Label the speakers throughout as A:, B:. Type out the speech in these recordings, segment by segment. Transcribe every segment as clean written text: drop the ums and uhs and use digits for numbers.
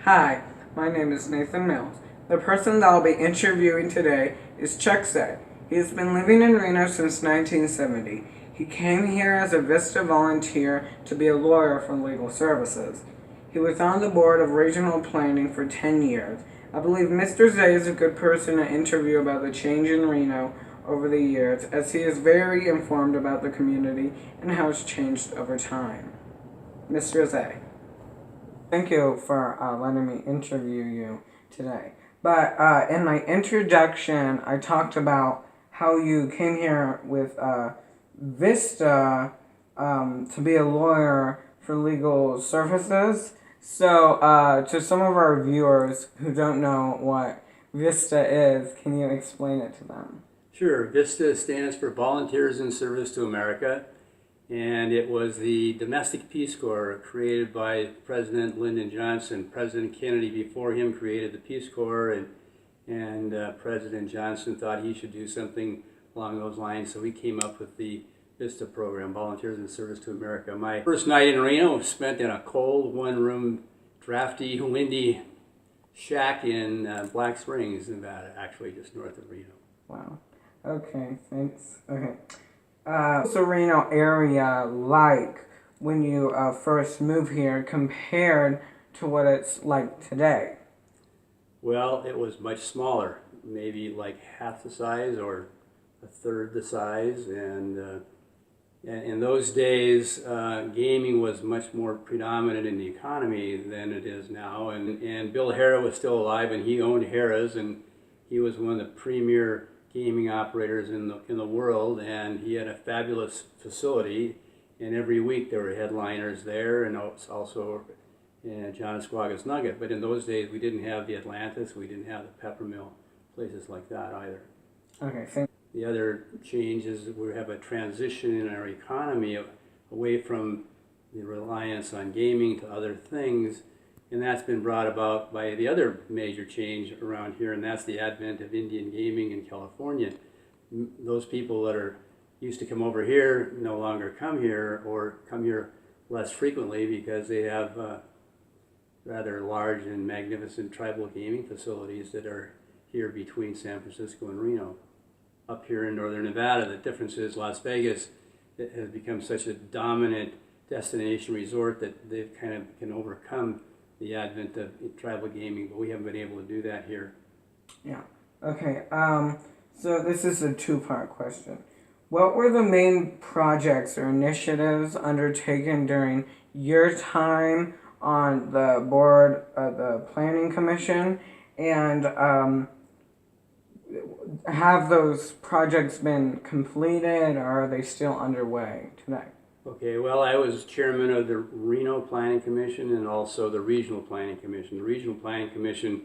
A: Hi, my name is Nathan Mills. The person that I'll be interviewing today is Chuck Say. He has been living in Reno since 1970. He came here as a Vista volunteer to be a lawyer for legal services. He was on the board of regional planning for 10 years. I believe Mr. Zay is a good person to interview about the change in Reno over the years, as he is very informed about the community and how it's changed over time. Mr. Zay. Thank you for letting me interview you today. But in my introduction, I talked about how you came here with Vista to be a lawyer for legal services. So, to some of our viewers who don't know what Vista is, can you explain it to them?
B: Sure. Vista stands for Volunteers in Service to America, and it was the Domestic Peace Corps created by President Lyndon Johnson. President Kennedy before him created the Peace Corps, and President Johnson thought he should do something along those lines, so we came up with the Vista program, Volunteers in Service to America. My first night in Reno was spent in a cold, one-room, drafty, windy shack in Black Springs, Nevada, actually just north of Reno.
A: Wow. Okay, thanks. Okay. What's the Reno area like when you first moved here compared to what it's like today?
B: Well, it was much smaller, maybe like half the size or a third the size, and in those days, gaming was much more predominant in the economy than it is now, and Bill Harrah was still alive, and he owned Harrah's, and he was one of the premier gaming operators in the world, and he had a fabulous facility, and every week there were headliners there, and also John Squaga's Nugget. But in those days we didn't have the Atlantis, we didn't have the Peppermill, places like that either.
A: Okay,
B: the other change is we have a transition in our economy away from the reliance on gaming to other things, and that's been brought about by the other major change around here, and that's the advent of Indian gaming in California. Those people that are used to come over here no longer come here, or come here less frequently because they have rather large and magnificent tribal gaming facilities that are here between San Francisco and Reno. Up here in northern Nevada, the difference is Las Vegas has become such a dominant destination resort that they kind of can overcome the advent of tribal gaming, but we haven't been able to do that here.
A: Yeah. Okay. So this is a two-part question. What were the main projects or initiatives undertaken during your time on the board of the Planning Commission, and have those projects been completed, or are they still underway today?
B: Okay, well, I was chairman of the Reno Planning Commission and also the Regional Planning Commission. The Regional Planning Commission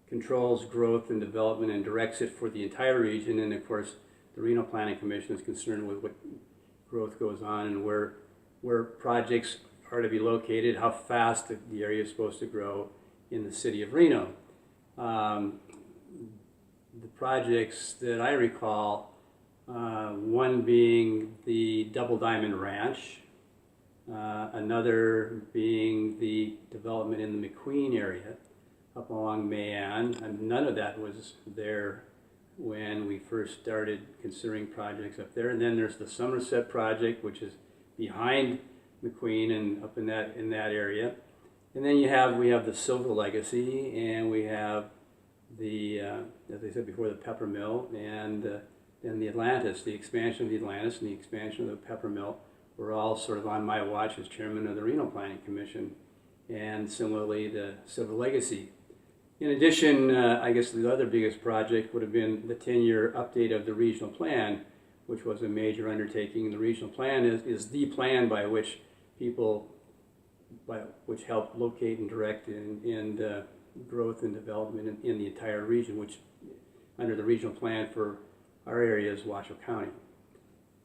B: controls growth and development and directs it for the entire region, and of course the Reno Planning Commission is concerned with what growth goes on and where projects are to be located, how fast the area is supposed to grow in the city of Reno. The projects that I recall, one being the Double Diamond Ranch, another being the development in the McQueen area up along Mayan, and none of that was there when we first started considering projects up there. And then there's the Somerset project, which is behind McQueen and up in that area. And then we have the Silver Legacy, and we have the, as I said before, the Peppermill, and the Atlantis, the expansion of the Atlantis and the expansion of the Peppermill were all sort of on my watch as chairman of the Reno Planning Commission, and similarly the Silver Legacy. In addition, I guess the other biggest project would have been the 10-year update of the regional plan, which was a major undertaking. The regional plan is the plan by which which help locate and direct and growth and development in the entire region, which under the regional plan for our area is Washoe County.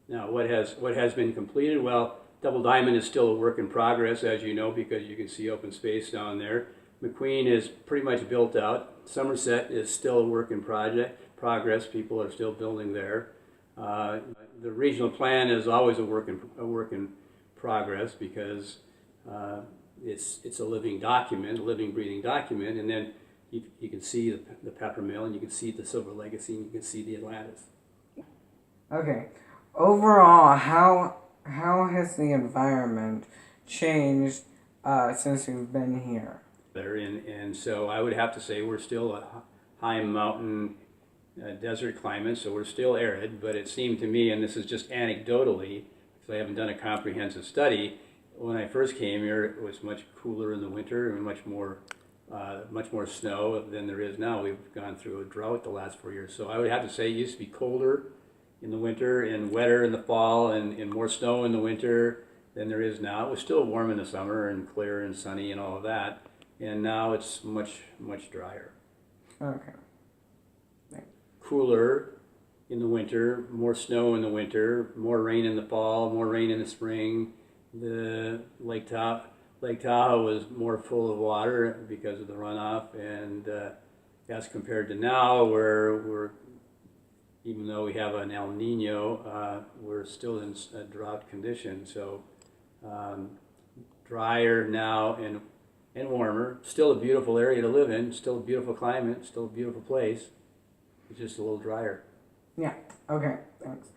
B: Now, what has been completed? Well, Double Diamond is still a work in progress, as you know, because you can see open space down there. McQueen is pretty much built out. Somerset is still a work in progress. People are still building there. The regional plan is always a work in progress because it's a living document, a living, breathing document, and then you can see the Peppermill, and you can see the Silver Legacy, and you can see the Atlantis.
A: Okay. Overall, how has the environment changed since you've been here?
B: And so I would have to say we're still a high mountain desert climate, so we're still arid, but it seemed to me, and this is just anecdotally, because I haven't done a comprehensive study, when I first came here, it was much cooler in the winter and much more snow than there is now. We've gone through a drought the last 4 years, so I would have to say it used to be colder in the winter and wetter in the fall and more snow in the winter than there is now. It was still warm in the summer and clear and sunny and all of that, and now it's much drier.
A: Okay.
B: Cooler in the winter, more snow in the winter, more rain in the fall, more rain in the spring. The Lake Tahoe was more full of water because of the runoff, and as compared to now, where even though we have an El Nino, we're still in a drought condition. So drier now and warmer. Still a beautiful area to live in. Still a beautiful climate. Still a beautiful place. It's just a little drier.
A: Yeah. Okay. Thanks.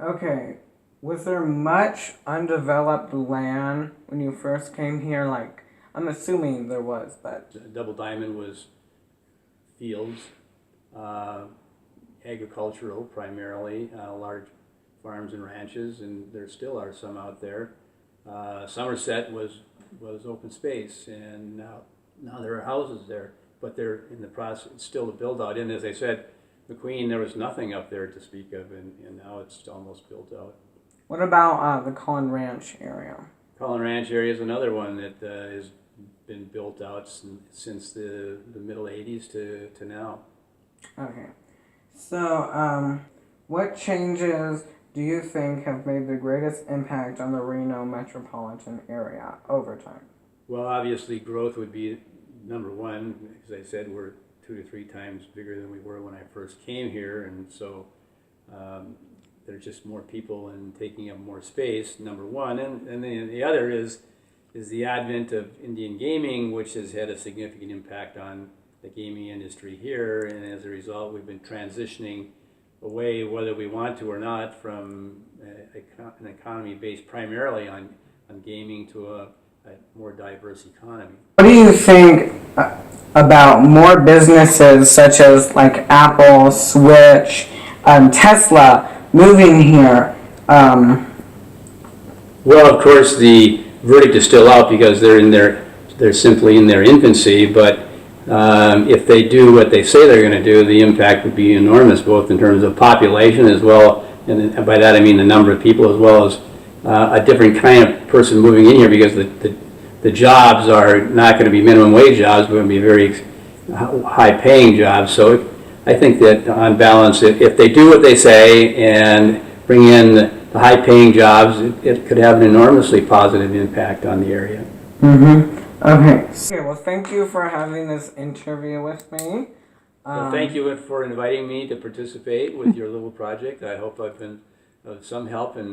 A: Okay. Was there much undeveloped land when you first came here? Like, I'm assuming there was, but...
B: Double Diamond was fields, agricultural primarily, large farms and ranches, and there still are some out there. Somerset was open space, and now there are houses there, but they're in the process, it's still a build out. And as I said, McQueen, there was nothing up there to speak of, and now it's almost built out.
A: What about the Collin Ranch area?
B: Collin Ranch area is another one that has been built out since the middle 80s to now.
A: Okay. So, what changes do you think have made the greatest impact on the Reno metropolitan area over time?
B: Well, obviously growth would be number one. As I said, we're 2 to 3 times bigger than we were when I first came here, and so there's just more people and taking up more space, number one. And then the other is the advent of Indian gaming, which has had a significant impact on the gaming industry here, and as a result we've been transitioning away, whether we want to or not, from an economy based primarily on gaming to a more diverse economy.
A: What do you think about more businesses such as like Apple, Switch, Tesla moving here?
B: Well, of course, the verdict is still out because they're simply in their infancy. But if they do what they say they're going to do, the impact would be enormous, both in terms of population as well, and by that I mean the number of people, as well as a different kind of person moving in here, because the jobs are not going to be minimum wage jobs, but going to be very high-paying jobs. So I think that on balance, if they do what they say and bring in the high-paying jobs, it could have an enormously positive impact on the area.
A: Mm-hmm. Okay, well, thank you for having this interview with me.
B: Well, thank you for inviting me to participate with your little project. I hope I've been of some help in